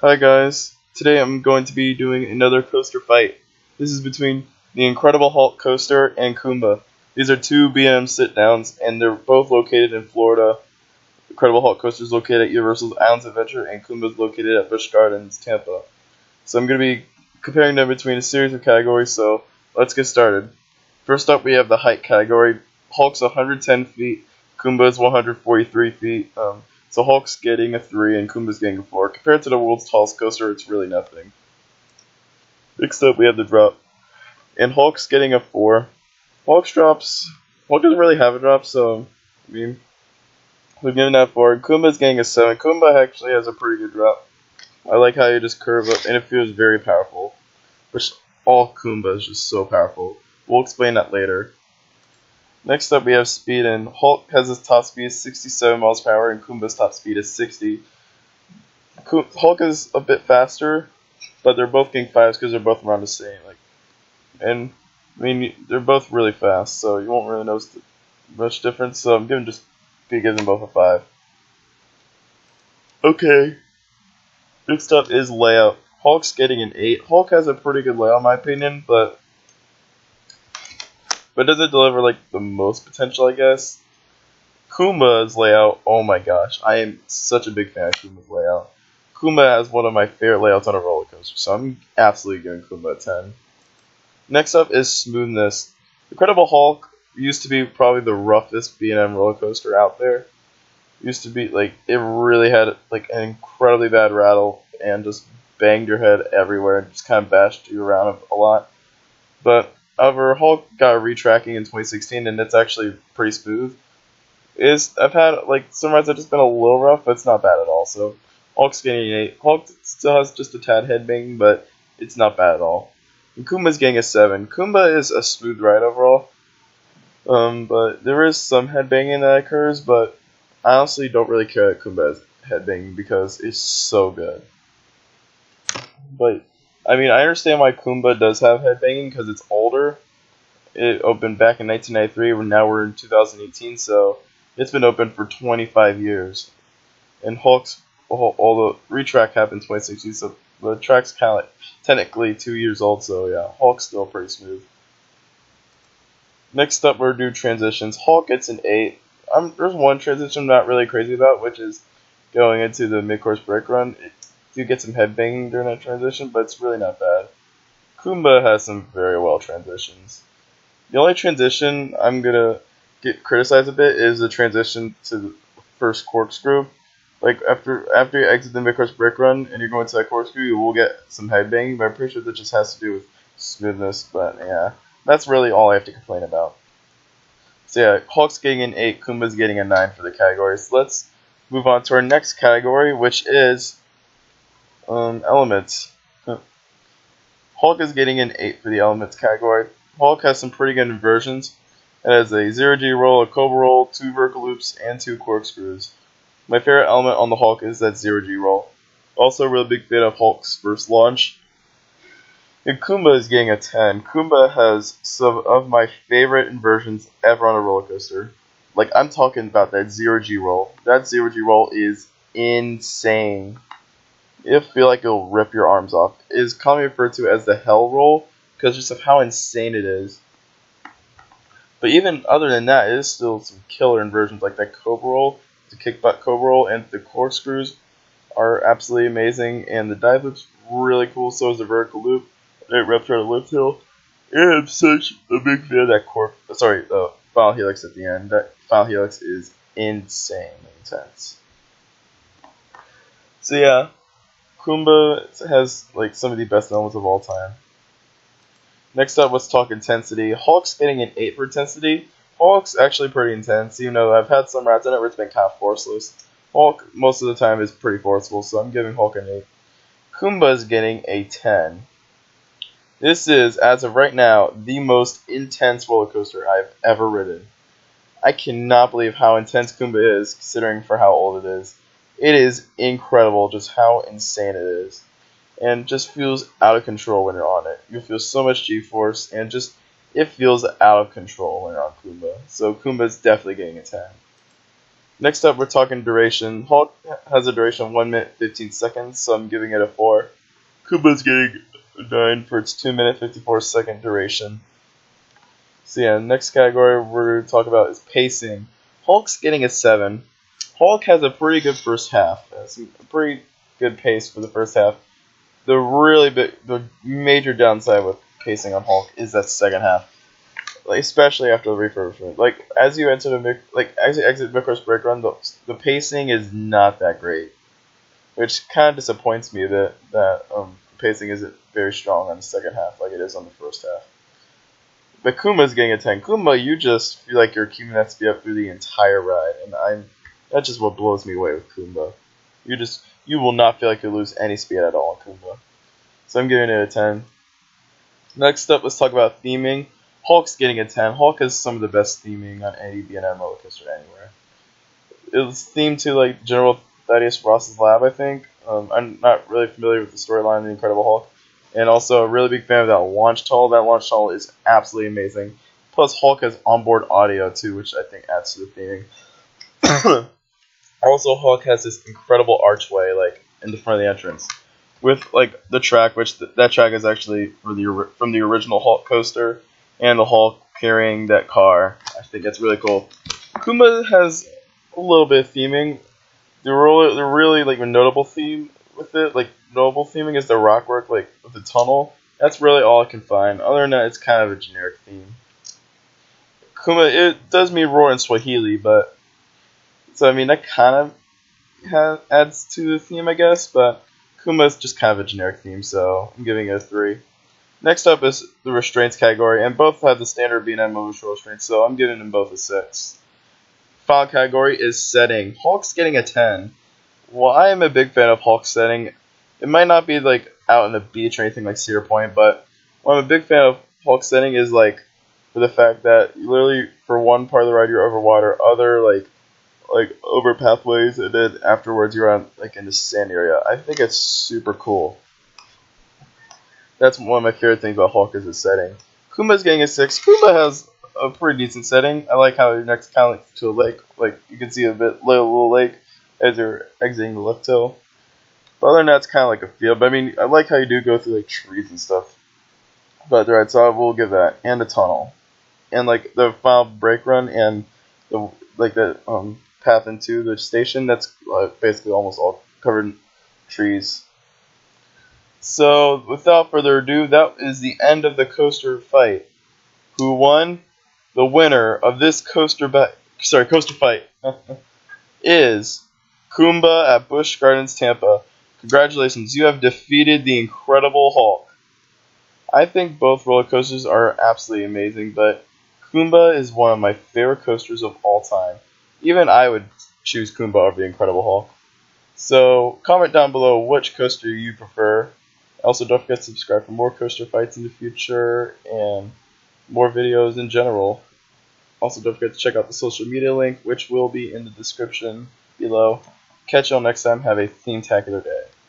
Hi guys, today I'm going to be doing another coaster fight. This is between the Incredible Hulk coaster and Kumba. These are two B&M Sit Downs and they're both located in Florida. Incredible Hulk coaster is located at Universal's Islands Adventure and Kumba is located at Busch Gardens, Tampa. So I'm going to be comparing them between a series of categories, so let's get started. First up we have the height category. Hulk's 110 feet, Kumba is 143 feet. So Hulk's getting a 3 and Kumba's getting a 4. Compared to the world's tallest coaster, it's really nothing. Next up, we have the drop. And Hulk's getting a 4. Hulk doesn't really have a drop, so, we're giving that 4. Kumba's getting a 7. Kumba actually has a pretty good drop. I like how you just curve up, and it feels very powerful. Which, all Kumba is just so powerful. We'll explain that later. Next up we have speed, and Hulk has his top speed 67 miles per hour and Kumba's top speed is 60. Hulk is a bit faster, but they're both getting 5s because they're both around the same. They're both really fast, so you won't really notice much difference. So I'm giving them both a 5. Okay. Next up is layout. Hulk's getting an 8. Hulk has a pretty good layout in my opinion, but doesn't deliver like the most potential, I guess. Kumba's layout, oh my gosh, I am such a big fan of Kumba's layout. Kumba has one of my favorite layouts on a roller coaster, so I'm absolutely giving Kumba a 10. Next up is Smoothness. Incredible Hulk used to be probably the roughest B&M roller coaster out there. Used to be it really had like an incredibly bad rattle and just banged your head everywhere and just kind of bashed you around a lot. But however, Hulk got a retracking in 2016, and it's actually pretty smooth. I've had some rides that have just been a little rough, but it's not bad at all. So Hulk's getting an 8. Hulk still has just a tad headbang, but it's not bad at all. And Kumba's getting a 7. Kumba is a smooth ride overall, but there is some headbanging that occurs. But I honestly don't really care that Kumba has headbanging because it's so good. But I understand why Kumba does have headbanging because it's older. It opened back in 1993, and now we're in 2018, so it's been open for 25 years. And Hulk's, all the retrack happened in 2016, so the track's kind of technically 2 years old, so yeah, Hulk's still pretty smooth. Next up, we're doing transitions. Hulk gets an 8. There's one transition I'm not really crazy about, which is going into the mid-course brake run. You get some headbanging during that transition, but it's really not bad. Kumba has some very well transitions. The only transition I'm gonna get criticized a bit is the transition to the first corkscrew. After you exit the mid-course brake run and you're going to that corkscrew, you will get some headbanging, but I'm pretty sure that just has to do with smoothness. But yeah, that's really all I have to complain about. So yeah, Hulk's getting an 8, Kumba's getting a 9 for the categories. Let's move on to our next category, which is elements. Hulk is getting an 8 for the elements category. Hulk has some pretty good inversions. It has a 0G roll, a Cobra roll, 2 vertical loops, and 2 corkscrews. My favorite element on the Hulk is that 0G roll. Also a really big fan of Hulk's first launch. And Kumba is getting a 10. Kumba has some of my favorite inversions ever on a roller coaster. I'm talking about that 0G roll. That 0G roll is insane. You'll feel like it'll rip your arms off. It is commonly referred to as the hell roll because just of how insane it is. But even other than that, it is still some killer inversions like that Cobra roll, the kick butt Cobra roll, and the corkscrews are absolutely amazing. And the dive loop's really cool. So is the vertical loop. It rips out the lift hill. And I'm such a big fan of that final helix at the end. That final helix is insanely intense. So yeah. Kumba has some of the best elements of all time. Next up, let's talk intensity. Hulk's getting an 8 for intensity. Hulk's actually pretty intense, even though I've had some rides in it where it's been kind of forceless. Hulk, most of the time, is pretty forceful, so I'm giving Hulk an 8. Kumba's getting a 10. This is, as of right now, the most intense roller coaster I've ever ridden. I cannot believe how intense Kumba is, considering for how old it is. It is incredible just how insane it is. And just feels out of control when you're on it. You feel so much G-force, and it feels out of control when you're on Kumba. So Kumba's definitely getting a 10. Next up, we're talking duration. Hulk has a duration of 1 minute 15 seconds, so I'm giving it a 4. Kumba's getting a 9 for its 2 minute 54 second duration. So yeah, next category we're going to talk about is pacing. Hulk's getting a 7. Hulk has a pretty good first half. It's a pretty good pace for the first half. The major downside with pacing on Hulk is that second half, like especially after the refurbishment. Like as you exit Micro's break run, the pacing is not that great, which kind of disappoints me that pacing isn't very strong on the second half like it is on the first half. But Kuma's getting a 10. Kuma, you just feel like you're keeping that speed up through the entire ride, and that's just what blows me away with Kumba. You will not feel like you lose any speed at all in Kumba. So I'm giving it a 10. Next up, let's talk about theming. Hulk's getting a 10. Hulk has some of the best theming on any B&M roller coaster anywhere. It was themed to like General Thaddeus Ross's lab, I think. I'm not really familiar with the storyline of the Incredible Hulk. And also a really big fan of that launch tunnel. That launch tunnel is absolutely amazing. Plus Hulk has onboard audio too, which I think adds to the theming. Also, Hulk has this incredible archway like in the front of the entrance, with like the track, which that track is actually from the original Hulk coaster, and the Hulk carrying that car. I think that's really cool. Kumba has a little bit of theming. The really like a notable theme with it, like notable theming is the rock work, like with the tunnel. That's really all I can find. Other than that, it's kind of a generic theme. Kuma, it does mean roar in Swahili, but so I mean that kind of adds to the theme, I guess. But Kuma is just kind of a generic theme, so I'm giving it a 3. Next up is the restraints category, and both have the standard B&M motion restraints, so I'm giving them both a 6. Final category is setting. Hulk's getting a 10. Well, I am a big fan of Hulk's setting. It might not be like out on the beach or anything like Cedar Point, but what I'm a big fan of Hulk's setting is like for the fact that literally for one part of the ride you're over water, other like over pathways, and then afterwards you're on like in the sand area. I think it's super cool. That's one of my favorite things about Hulk is his setting. Kumba's getting a 6. Kumba has a pretty decent setting. I like how you're next kind of like to a lake. Like you can see a little lake as you're exiting the lift hill. But other than that, it's kind of like a field. But I mean, I like how you do go through like trees and stuff. But alright, so I will give that, and the tunnel, and like the final brake run, and the path into the station. That's basically almost all covered in trees. So without further ado, that is the end of the coaster fight. Who won? The winner of this coaster fight is Kumba at Busch Gardens, Tampa. Congratulations, you have defeated the Incredible Hulk. I think both roller coasters are absolutely amazing, but Kumba is one of my favorite coasters of all time. Even I would choose Kumba over the Incredible Hulk. So comment down below which coaster you prefer. Also, don't forget to subscribe for more coaster fights in the future and more videos in general. Also, don't forget to check out the social media link, which will be in the description below. Catch y'all next time. Have a theme-tacular day.